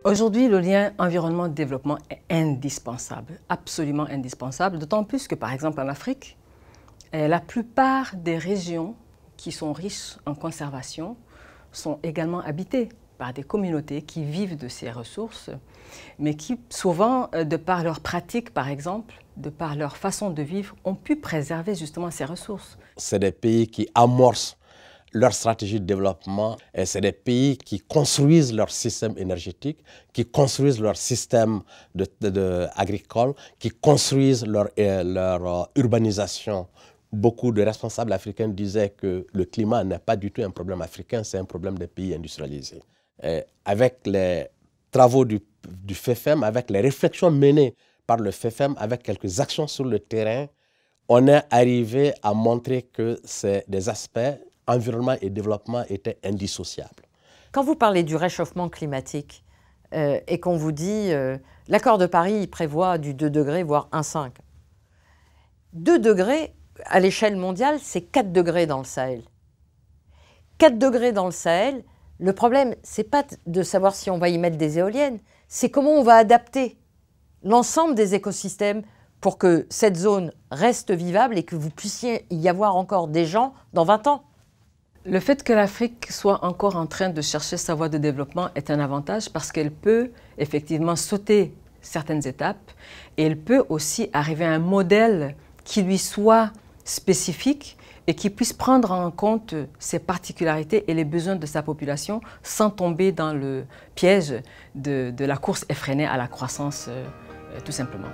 Aujourd'hui, le lien environnement-développement est indispensable, absolument indispensable, d'autant plus que, par exemple, en Afrique, la plupart des régions qui sont riches en conservation sont également habitées par des communautés qui vivent de ces ressources, mais qui souvent, de par leurs pratiques, par exemple, de par leur façon de vivre, ont pu préserver justement ces ressources. C'est des pays qui amorcent leur stratégie de développement et c'est des pays qui construisent leur système énergétique, qui construisent leur système agricole, qui construisent leur urbanisation. Beaucoup de responsables africains disaient que le climat n'est pas du tout un problème africain, c'est un problème des pays industrialisés. Et avec les travaux du FEFEM, avec les réflexions menées par le FEFEM, avec quelques actions sur le terrain, on est arrivé à montrer que des aspects environnement et développement étaient indissociables. Quand vous parlez du réchauffement climatique et qu'on vous dit l'accord de Paris prévoit du 2 degrés, voire 1,5. 2 degrés, à l'échelle mondiale, c'est 4 degrés dans le Sahel. 4 degrés dans le Sahel, le problème, ce n'est pas de savoir si on va y mettre des éoliennes, c'est comment on va adapter l'ensemble des écosystèmes pour que cette zone reste vivable et que vous puissiez y avoir encore des gens dans 20 ans. Le fait que l'Afrique soit encore en train de chercher sa voie de développement est un avantage parce qu'elle peut effectivement sauter certaines étapes et elle peut aussi arriver à un modèle qui lui soit spécifique et qui puisse prendre en compte ses particularités et les besoins de sa population sans tomber dans le piège de la course effrénée à la croissance, tout simplement.